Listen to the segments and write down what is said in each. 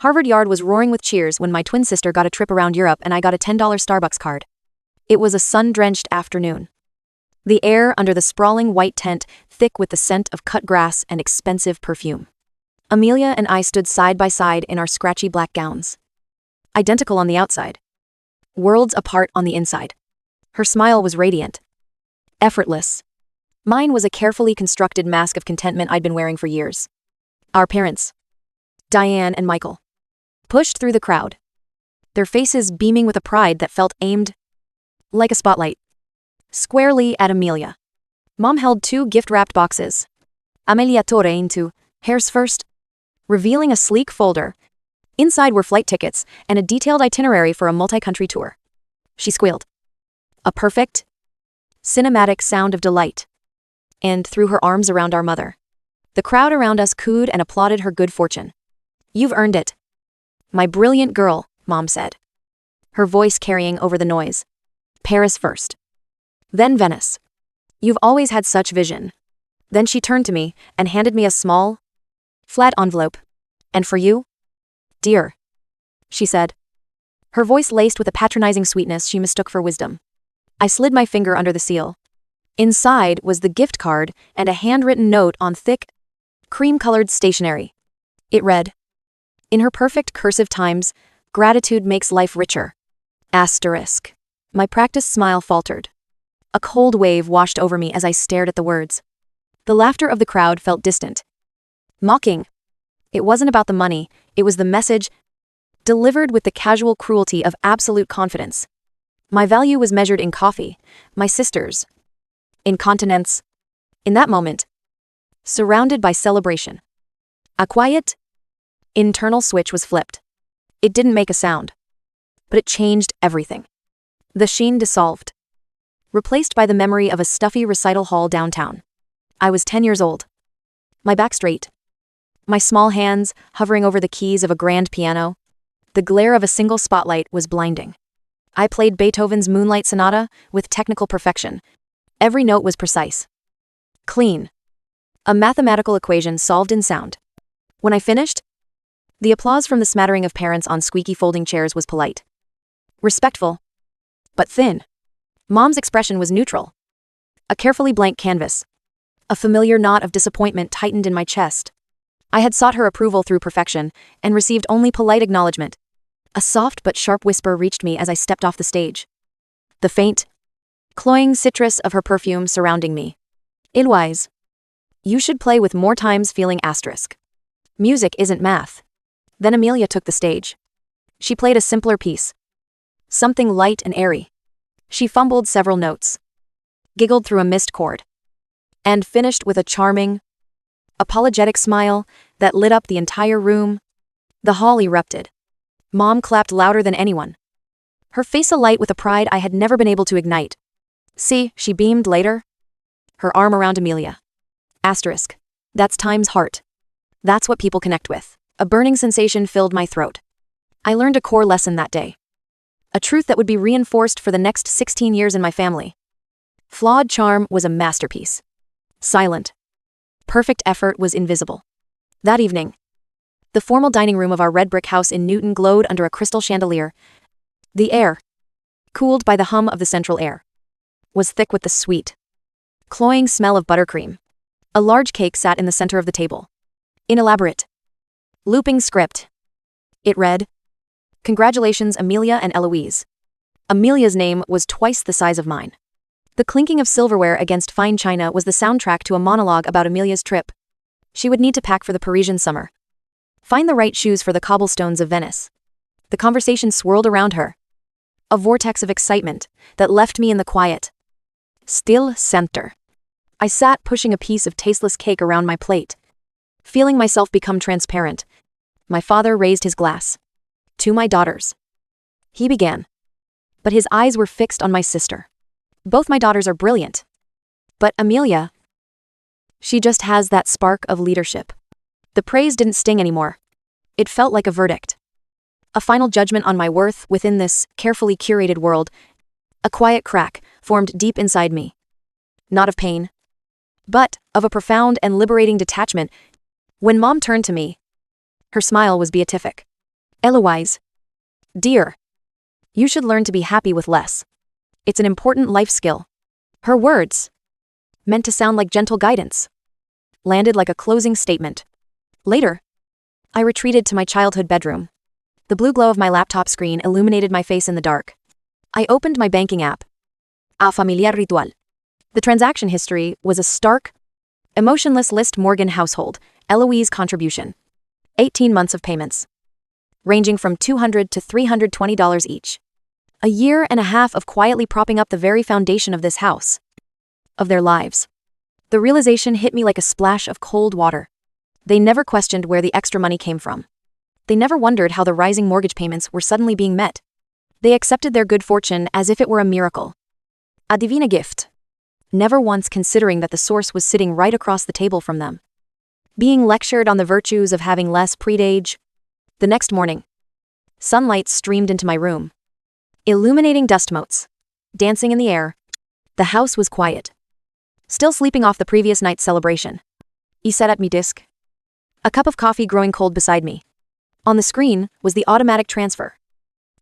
Harvard Yard was roaring with cheers when my twin sister got a trip around Europe and I got a $10 Starbucks card. It was a sun-drenched afternoon. The air under the sprawling white tent thick with the scent of cut grass and expensive perfume. Amelia and I stood side by side in our scratchy black gowns. Identical on the outside. Worlds apart on the inside. Her smile was radiant. Effortless. Mine was a carefully constructed mask of contentment I'd been wearing for years. Our parents, Diane and Michael, pushed through the crowd, their faces beaming with a pride that felt aimed, like a spotlight, squarely at Amelia. Mom held 2 gift-wrapped boxes. Amelia tore into hers first, revealing a sleek folder. Inside were flight tickets and a detailed itinerary for a multi-country tour. She squealed. A perfect, cinematic sound of delight. And threw her arms around our mother. The crowd around us cooed and applauded her good fortune. You've earned it. My brilliant girl, Mom said, her voice carrying over the noise. Paris first. Then Venice. You've always had such vision. Then she turned to me and handed me a small, flat envelope. And for you? Dear, she said. Her voice laced with a patronizing sweetness she mistook for wisdom. I slid my finger under the seal. Inside was the gift card and a handwritten note on thick, cream-colored stationery. It read, in her perfect cursive times, gratitude makes life richer. Asterisk. My practiced smile faltered. A cold wave washed over me as I stared at the words. The laughter of the crowd felt distant. Mocking. It wasn't about the money, it was the message, delivered with the casual cruelty of absolute confidence. My value was measured in coffee, my sister's, in continents. In that moment, surrounded by celebration. A quiet, internal switch was flipped. It didn't make a sound, but it changed everything. The sheen dissolved, replaced by the memory of a stuffy recital hall downtown. I was 10 years old. My back straight. My small hands hovering over the keys of a grand piano. The glare of a single spotlight was blinding. I played Beethoven's Moonlight Sonata with technical perfection. Every note was precise. Clean. A mathematical equation solved in sound. When I finished, the applause from the smattering of parents on squeaky folding chairs was polite. Respectful. But thin. Mom's expression was neutral. A carefully blank canvas. A familiar knot of disappointment tightened in my chest. I had sought her approval through perfection and received only polite acknowledgement. A soft but sharp whisper reached me as I stepped off the stage. The faint, cloying citrus of her perfume surrounding me. Ilwise. You should play with more times feeling asterisk. Music isn't math. Then Amelia took the stage. She played a simpler piece. Something light and airy. She fumbled several notes. Giggled through a missed chord. And finished with a charming, apologetic smile that lit up the entire room. The hall erupted. Mom clapped louder than anyone. Her face alight with a pride I had never been able to ignite. See, she beamed later. Her arm around Amelia. Asterisk. That's time's heart. That's what people connect with. A burning sensation filled my throat. I learned a core lesson that day. A truth that would be reinforced for the next 16 years in my family. Flawed charm was a masterpiece. Silent. Perfect effort was invisible. That evening, the formal dining room of our red brick house in Newton glowed under a crystal chandelier. The air, cooled by the hum of the central air, was thick with the sweet, cloying smell of buttercream. A large cake sat in the center of the table. In elaborate, looping script. It read, Congratulations Amelia and Eloise. Amelia's name was twice the size of mine. The clinking of silverware against fine china was the soundtrack to a monologue about Amelia's trip. She would need to pack for the Parisian summer. Find the right shoes for the cobblestones of Venice. The conversation swirled around her. A vortex of excitement that left me in the quiet, still center. I sat pushing a piece of tasteless cake around my plate, feeling myself become transparent. My father raised his glass. To my daughters. He began. But his eyes were fixed on my sister. Both my daughters are brilliant. But Amelia, she just has that spark of leadership. The praise didn't sting anymore. It felt like a verdict. A final judgment on my worth within this carefully curated world. A quiet crack formed deep inside me. Not of pain, but of a profound and liberating detachment. When Mom turned to me, her smile was beatific. Eloise. Dear. You should learn to be happy with less. It's an important life skill. Her words, meant to sound like gentle guidance, landed like a closing statement. Later, I retreated to my childhood bedroom. The blue glow of my laptop screen illuminated my face in the dark. I opened my banking app. A familiar ritual. The transaction history was a stark, emotionless list. Morgan household, Eloise contribution. 18 months of payments, ranging from $200 to $320 each. A year and a half of quietly propping up the very foundation of this house, of their lives. The realization hit me like a splash of cold water. They never questioned where the extra money came from. They never wondered how the rising mortgage payments were suddenly being met. They accepted their good fortune as if it were a miracle. A divina gift. Never once considering that the source was sitting right across the table from them. Being lectured on the virtues of having less prestige. The next morning, sunlight streamed into my room, illuminating dust motes, dancing in the air. The house was quiet, still sleeping off the previous night's celebration. I sat at my desk, a cup of coffee growing cold beside me. On the screen was the automatic transfer,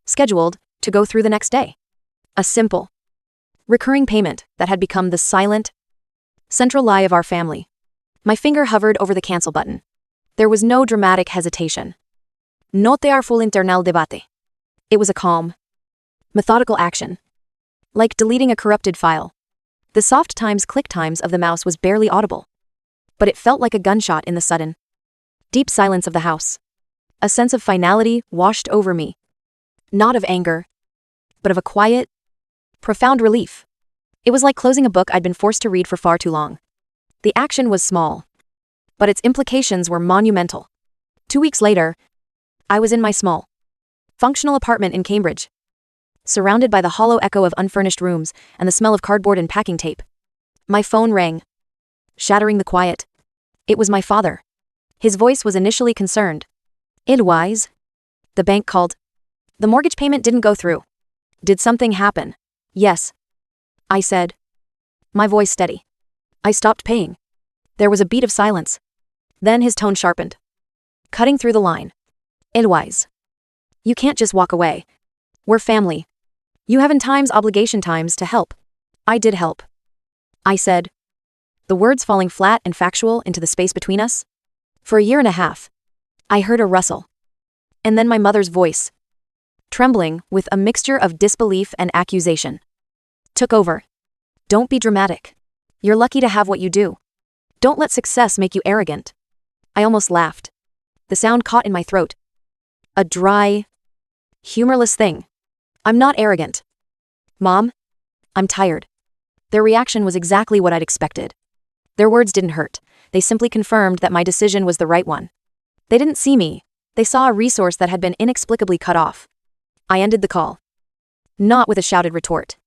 scheduled to go through the next day. A simple, recurring payment that had become the silent, central lie of our family. My finger hovered over the cancel button. There was no dramatic hesitation. No tearful internal debate. It was a calm, methodical action, like deleting a corrupted file. The soft click times of the mouse was barely audible, but it felt like a gunshot in the sudden, deep silence of the house. A sense of finality washed over me. Not of anger, but of a quiet, profound relief. It was like closing a book I'd been forced to read for far too long. The action was small, but its implications were monumental. 2 weeks later, I was in my small, functional apartment in Cambridge, surrounded by the hollow echo of unfurnished rooms and the smell of cardboard and packing tape. My phone rang, shattering the quiet. It was my father. His voice was initially concerned. Eloise. The bank called. The mortgage payment didn't go through. Did something happen? Yes, I said, my voice steady. I stopped paying. There was a beat of silence. Then his tone sharpened, cutting through the line. Eloise. You can't just walk away. We're family. You have in times obligation times to help. I did help, I said, the words falling flat and factual into the space between us. For a year and a half, I heard a rustle. And then my mother's voice, trembling with a mixture of disbelief and accusation, took over. Don't be dramatic. You're lucky to have what you do. Don't let success make you arrogant. I almost laughed. The sound caught in my throat. A dry, humorless thing. I'm not arrogant. Mom, I'm tired. Their reaction was exactly what I'd expected. Their words didn't hurt. They simply confirmed that my decision was the right one. They didn't see me. They saw a resource that had been inexplicably cut off. I ended the call. Not with a shouted retort,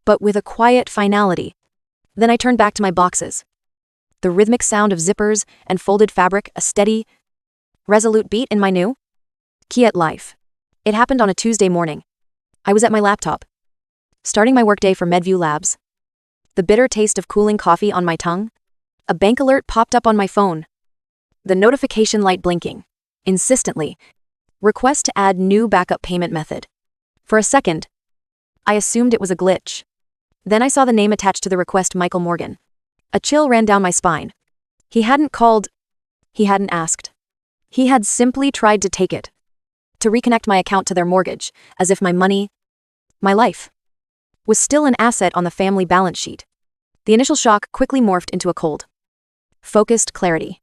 but with a quiet finality. Then I turned back to my boxes. The rhythmic sound of zippers and folded fabric, a steady, resolute beat in my new, quiet life. It happened on a Tuesday morning. I was at my laptop, starting my workday for MedView Labs. The bitter taste of cooling coffee on my tongue. A bank alert popped up on my phone. The notification light blinking, insistently. Request to add new backup payment method. For a second, I assumed it was a glitch. Then I saw the name attached to the request, Michael Morgan. A chill ran down my spine. He hadn't called. He hadn't asked. He had simply tried to take it, to reconnect my account to their mortgage, as if my money, my life, was still an asset on the family balance sheet. The initial shock quickly morphed into a cold, focused clarity.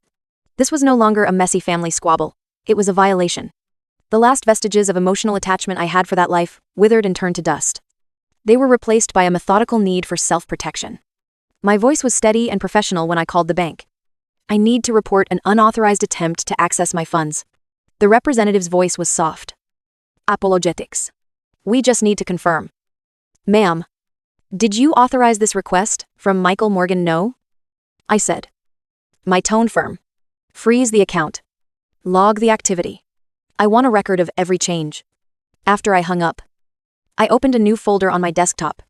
This was no longer a messy family squabble. It was a violation. The last vestiges of emotional attachment I had for that life withered and turned to dust. They were replaced by a methodical need for self-protection. My voice was steady and professional when I called the bank. I need to report an unauthorized attempt to access my funds. The representative's voice was soft. Apologetics. We just need to confirm. Ma'am, did you authorize this request from Michael Morgan? No, I said. My tone firm. Freeze the account. Log the activity. I want a record of every change. After I hung up, I opened a new folder on my desktop.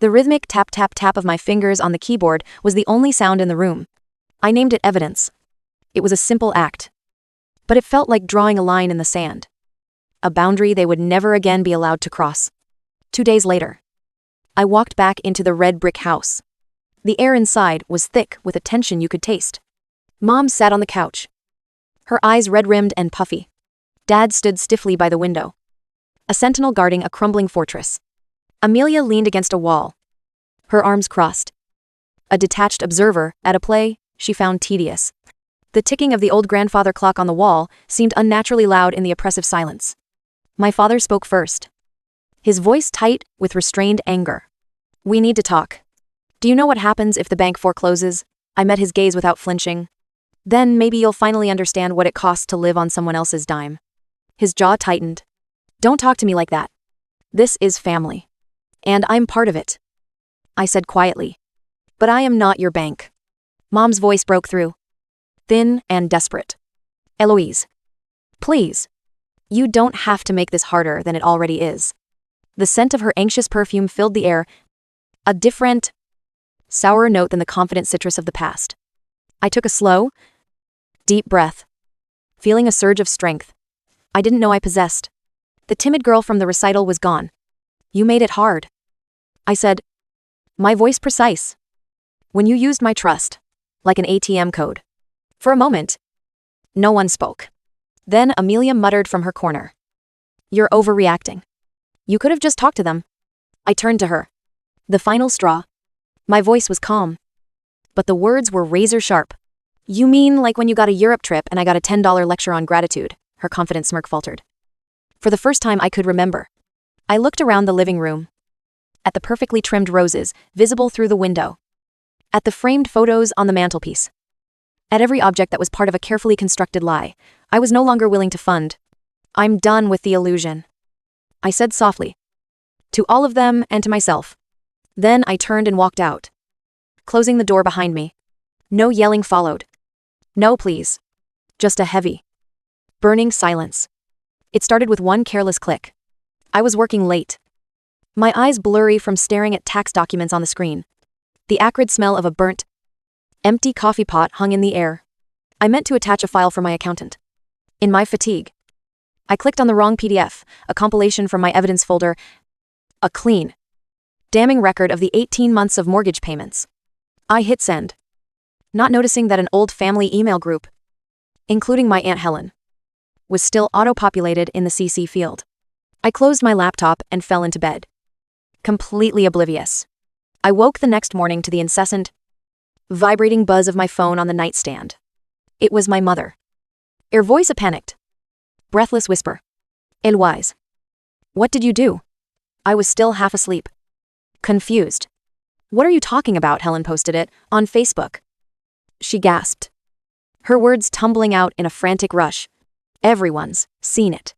The rhythmic tap-tap-tap of my fingers on the keyboard was the only sound in the room. I named it evidence. It was a simple act, but it felt like drawing a line in the sand. a boundary they would never again be allowed to cross. 2 days later, I walked back into the red brick house. The air inside was thick with a tension you could taste. Mom sat on the couch, her eyes red-rimmed and puffy. Dad stood stiffly by the window, a sentinel guarding a crumbling fortress. Amelia leaned against a wall, her arms crossed, a detached observer at a play she found tedious. The ticking of the old grandfather clock on the wall seemed unnaturally loud in the oppressive silence. My father spoke first, his voice tight with restrained anger. "We need to talk. Do you know what happens if the bank forecloses?" I met his gaze without flinching. "Then maybe you'll finally understand what it costs to live on someone else's dime." His jaw tightened. "Don't talk to me like that. This is family. And I'm part of it," I said quietly. "But I am not your bank." Mom's voice broke through, thin and desperate. "Eloise, please. You don't have to make this harder than it already is." The scent of her anxious perfume filled the air, a different, sourer note than the confident citrus of the past. I took a slow, deep breath, feeling a surge of strength I didn't know I possessed. The timid girl from the recital was gone. "You made it hard," I said, my voice precise. "When you used my trust, like an ATM code." For a moment, no one spoke. Then Amelia muttered from her corner, "You're overreacting. You could have just talked to them." I turned to her. The final straw. My voice was calm, but the words were razor sharp. "You mean like when you got a Europe trip and I got a $10 lecture on gratitude?" Her confident smirk faltered. For the first time I could remember, I looked around the living room, at the perfectly trimmed roses visible through the window, at the framed photos on the mantelpiece, at every object that was part of a carefully constructed lie I was no longer willing to fund. "I'm done with the illusion," I said softly, to all of them and to myself. Then I turned and walked out, closing the door behind me. No yelling followed. No please. Just a heavy, burning silence. It started with one careless click. I was working late, my eyes blurry from staring at tax documents on the screen. The acrid smell of a burnt, empty coffee pot hung in the air. I meant to attach a file for my accountant. In my fatigue, I clicked on the wrong PDF, a compilation from my evidence folder, a clean, damning record of the 18 months of mortgage payments. I hit send, not noticing that an old family email group, including my Aunt Helen, was still auto-populated in the CC field. I closed my laptop and fell into bed, completely oblivious. I woke the next morning to the incessant, vibrating buzz of my phone on the nightstand. It was my mother. Her voice a panicked, breathless whisper. "Eloise, what did you do?" I was still half asleep, confused. "What are you talking about?" Helen posted it on Facebook. She gasped, her words tumbling out in a frantic rush. "Everyone's seen it."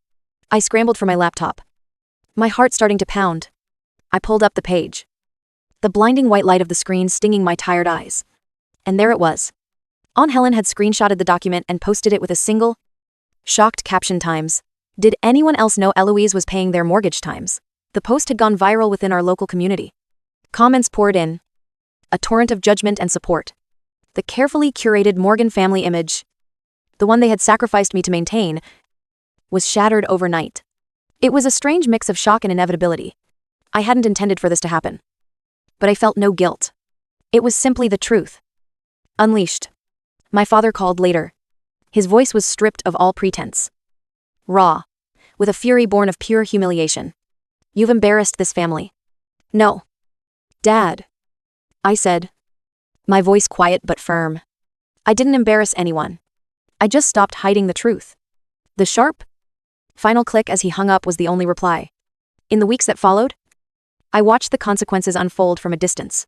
I scrambled for my laptop, my heart starting to pound. I pulled up the page, the blinding white light of the screen stinging my tired eyes. And there it was. Aunt Helen had screenshotted the document and posted it with a single, shocked caption times. Did anyone else know Eloise was paying their mortgage times? The post had gone viral within our local community. Comments poured in, a torrent of judgment and support. The carefully curated Morgan family image, the one they had sacrificed me to maintain, was shattered overnight. It was a strange mix of shock and inevitability. I hadn't intended for this to happen, but I felt no guilt. It was simply the truth. Unleashed. My father called later. His voice was stripped of all pretense, raw, with a fury born of pure humiliation. "You've embarrassed this family." "No, Dad," I said, my voice quiet but firm. "I didn't embarrass anyone. I just stopped hiding the truth." The sharp, final click as he hung up was the only reply. In the weeks that followed, I watched the consequences unfold from a distance.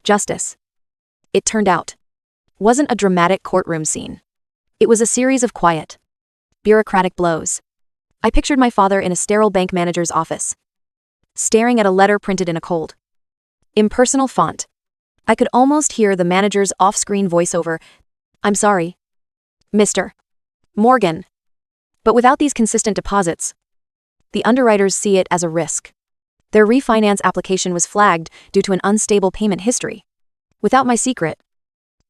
Justice, it turned out, wasn't a dramatic courtroom scene. It was a series of quiet, bureaucratic blows. I pictured my father in a sterile bank manager's office, staring at a letter printed in a cold, impersonal font. I could almost hear the manager's off-screen voiceover, "I'm sorry, Mr. Morgan." But without these consistent deposits, the underwriters see it as a risk. Their refinance application was flagged due to an unstable payment history. Without my secret,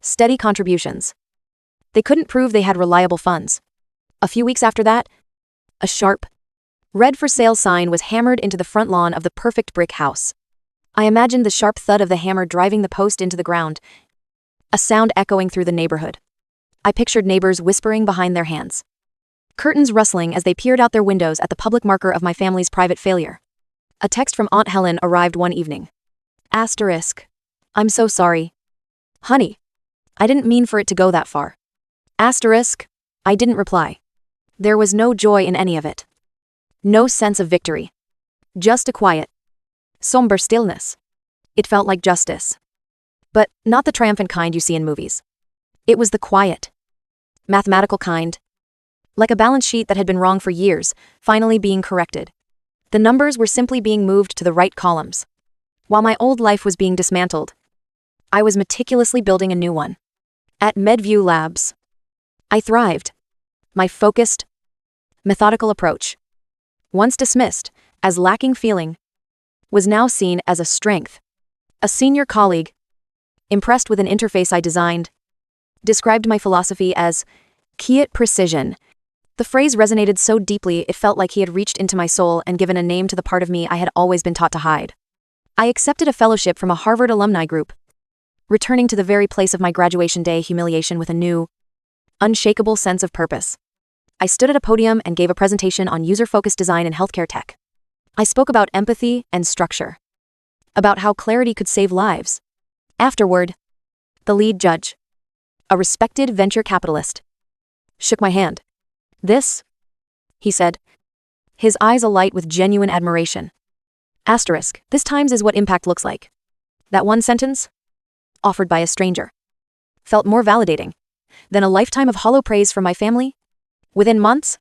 steady contributions, they couldn't prove they had reliable funds. A few weeks after that, a sharp, Red for sale sign was hammered into the front lawn of the perfect brick house. I imagined the sharp thud of the hammer driving the post into the ground, a sound echoing through the neighborhood. I pictured neighbors whispering behind their hands, curtains rustling as they peered out their windows at the public marker of my family's private failure. A text from Aunt Helen arrived one evening. Asterisk. I'm so sorry. Honey, I didn't mean for it to go that far. Asterisk. I didn't reply. There was no joy in any of it. No sense of victory. Just a quiet, somber stillness. It felt like justice. But not the triumphant kind you see in movies. It was the quiet, mathematical kind. Like a balance sheet that had been wrong for years, finally being corrected. The numbers were simply being moved to the right columns. While my old life was being dismantled, I was meticulously building a new one. At MedView Labs, I thrived. My focused, methodical approach, once dismissed as lacking feeling, was now seen as a strength. A senior colleague, impressed with an interface I designed, described my philosophy as quiet precision. The phrase resonated so deeply it felt like he had reached into my soul and given a name to the part of me I had always been taught to hide. I accepted a fellowship from a Harvard alumni group, returning to the very place of my graduation day humiliation with a new, unshakable sense of purpose. I stood at a podium and gave a presentation on user-focused design in healthcare tech. I spoke about empathy and structure, about how clarity could save lives. Afterward, the lead judge, a respected venture capitalist, shook my hand. This, he said, his eyes alight with genuine admiration. Asterisk, this times is what impact looks like. That one sentence, offered by a stranger, felt more validating than a lifetime of hollow praise from my family. Within months,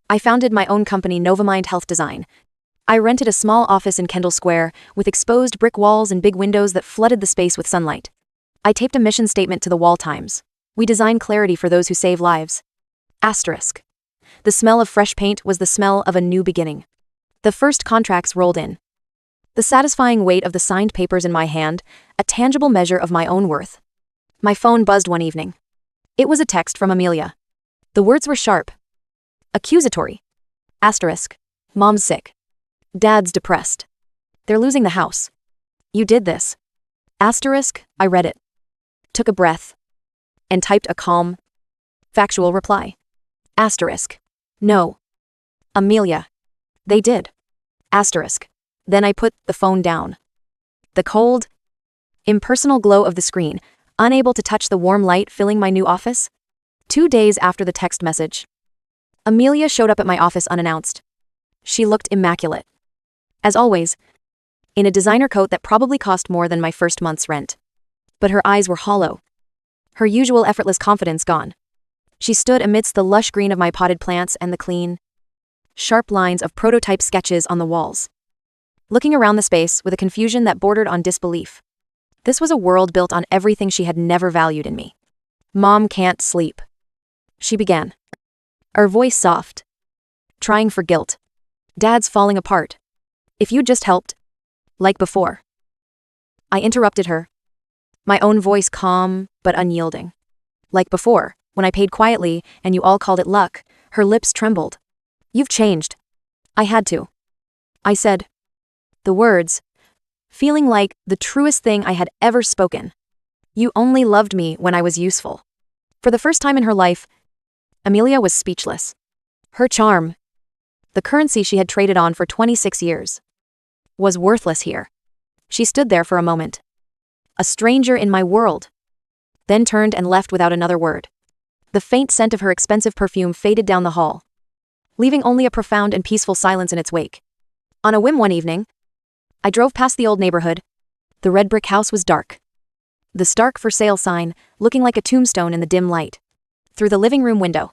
I founded my own company, Novamind Health Design. I rented a small office in Kendall Square with exposed brick walls and big windows that flooded the space with sunlight. I taped a mission statement to the wall times. We design clarity for those who save lives. Asterisk. The smell of fresh paint was the smell of a new beginning. The first contracts rolled in. The satisfying weight of the signed papers in my hand, a tangible measure of my own worth. My phone buzzed one evening. It was a text from Amelia. The words were sharp, accusatory. Asterisk. Mom's sick. Dad's depressed. They're losing the house. You did this. Asterisk. I read it, took a breath, and typed a calm, factual reply. Asterisk. No. Amelia. They did. Asterisk. Then I put the phone down. The cold, impersonal glow of the screen, unable to touch the warm light filling my new office. 2 days after the text message, Amelia showed up at my office unannounced. She looked immaculate. As always, in a designer coat that probably cost more than my first month's rent. But her eyes were hollow, her usual effortless confidence gone. She stood amidst the lush green of my potted plants and the clean, sharp lines of prototype sketches on the walls, looking around the space with a confusion that bordered on disbelief. This was a world built on everything she had never valued in me. Mom can't sleep, she began, her voice soft, trying for guilt. Dad's falling apart. If you just helped, like before. I interrupted her, my own voice calm but unyielding. Like before, when I paid quietly and you all called it luck. Her lips trembled. You've changed. I had to. I said the words, feeling like the truest thing I had ever spoken. You only loved me when I was useful. For the first time in her life, Amelia was speechless. Her charm, the currency she had traded on for 26 years, was worthless here. She stood there for a moment, a stranger in my world, then turned and left without another word. The faint scent of her expensive perfume faded down the hall, leaving only a profound and peaceful silence in its wake. On a whim one evening, I drove past the old neighborhood. The red brick house was dark, the stark for sale sign looking like a tombstone in the dim light. Through the living room window,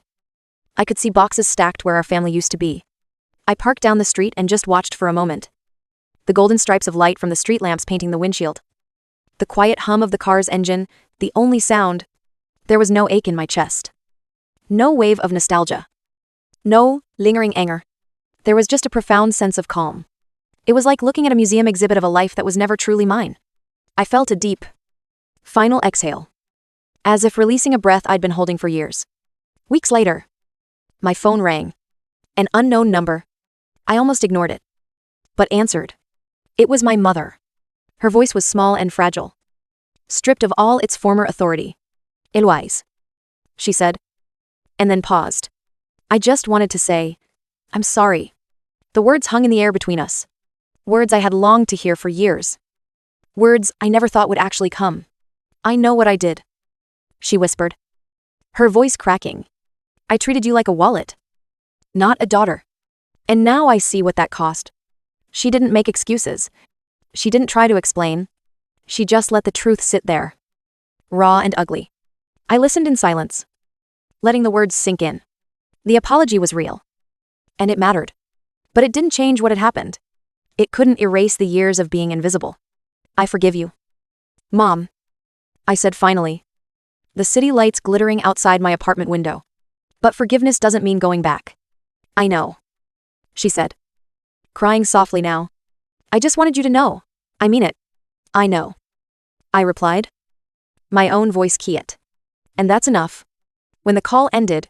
I could see boxes stacked where our family used to be. I parked down the street and just watched for a moment. The golden stripes of light from the street lamps painting the windshield. The quiet hum of the car's engine, the only sound. There was no ache in my chest. No wave of nostalgia. No lingering anger. There was just a profound sense of calm. It was like looking at a museum exhibit of a life that was never truly mine. I felt a deep, final exhale, as if releasing a breath I'd been holding for years. Weeks later, my phone rang. An unknown number. I almost ignored it. But answered. It was my mother. Her voice was small and fragile, stripped of all its former authority. Eloise, she said, and then paused. I just wanted to say, I'm sorry. The words hung in the air between us. Words I had longed to hear for years. Words I never thought would actually come. I know what I did, she whispered, her voice cracking. I treated you like a wallet, not a daughter. And now I see what that cost. She didn't make excuses. She didn't try to explain. She just let the truth sit there, raw and ugly. I listened in silence, letting the words sink in. The apology was real, and it mattered. But it didn't change what had happened. It couldn't erase the years of being invisible. I forgive you, Mom, I said finally, the city lights glittering outside my apartment window. But forgiveness doesn't mean going back. I know, she said, crying softly now. I just wanted you to know. I mean it. I know, I replied, my own voice quiet. And that's enough. When the call ended,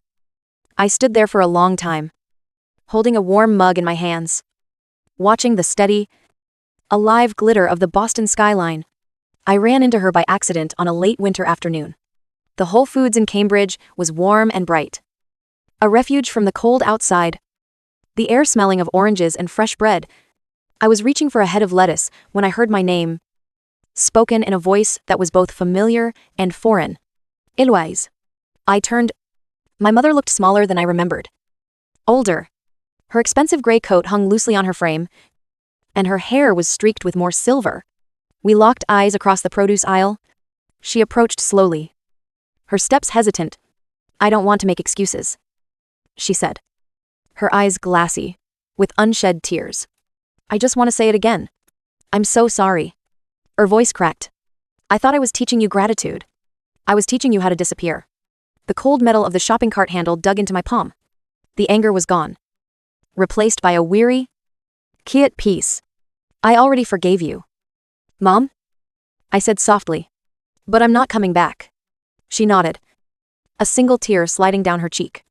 I stood there for a long time, holding a warm mug in my hands, watching the steady, alive glitter of the Boston skyline. I ran into her by accident on a late winter afternoon. The Whole Foods in Cambridge was warm and bright, a refuge from the cold outside, the air smelling of oranges and fresh bread. I was reaching for a head of lettuce when I heard my name, spoken in a voice that was both familiar and foreign. Eloise. I turned. My mother looked smaller than I remembered. Older. Her expensive gray coat hung loosely on her frame, and her hair was streaked with more silver. We locked eyes across the produce aisle. She approached slowly, her steps hesitant. I don't want to make excuses, she said, her eyes glassy, with unshed tears. I just want to say it again. I'm so sorry. Her voice cracked. I thought I was teaching you gratitude. I was teaching you how to disappear. The cold metal of the shopping cart handle dug into my palm. The anger was gone, replaced by a weary, quiet peace. I already forgave you, Mom, I said softly. But I'm not coming back. She nodded, a single tear sliding down her cheek.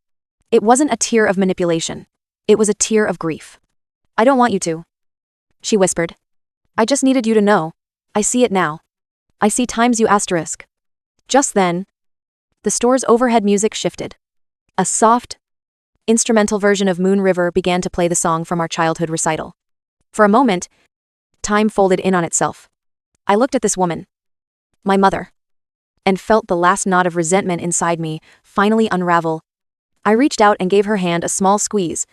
It wasn't a tear of manipulation. It was a tear of grief. I don't want you to, she whispered. I just needed you to know. I see it now. I see times you asterisk. Just then, the store's overhead music shifted. A soft, instrumental version of Moon River began to play the song from our childhood recital. For a moment, time folded in on itself. I looked at this woman, my mother, and felt the last knot of resentment inside me finally unravel. I reached out and gave her hand a small squeeze,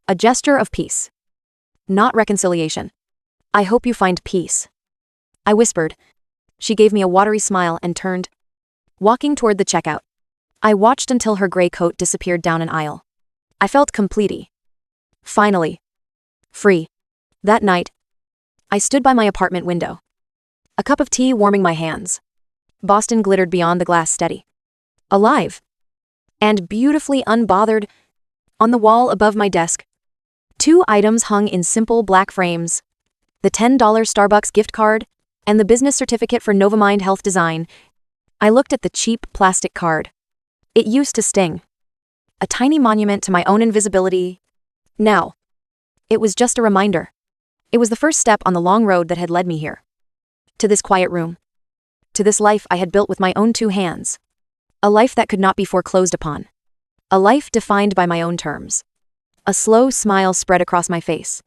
a gesture of peace, not reconciliation. I hope you find peace, I whispered. She gave me a watery smile and turned, walking toward the checkout. I watched until her gray coat disappeared down an aisle. I felt complete. Finally. Free. That night, I stood by my apartment window, a cup of tea warming my hands. Boston glittered beyond the glass steady, alive, and beautifully unbothered. On the wall above my desk, 2 items hung in simple black frames, the $10 Starbucks gift card and the business certificate for Novamind Health Design. I looked at the cheap plastic card. It used to sting, a tiny monument to my own invisibility. Now, it was just a reminder. It was the first step on the long road that had led me here, to this quiet room, to this life I had built with my own 2 hands, a life that could not be foreclosed upon, a life defined by my own terms. A slow smile spread across my face.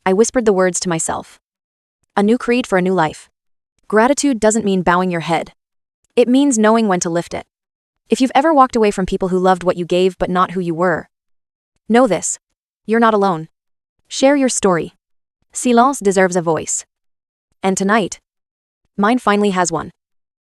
I whispered the words to myself. A new creed for a new life. Gratitude doesn't mean bowing your head. It means knowing when to lift it. If you've ever walked away from people who loved what you gave but not who you were, know this. You're not alone. Share your story. Silence deserves a voice. And tonight, mine finally has one.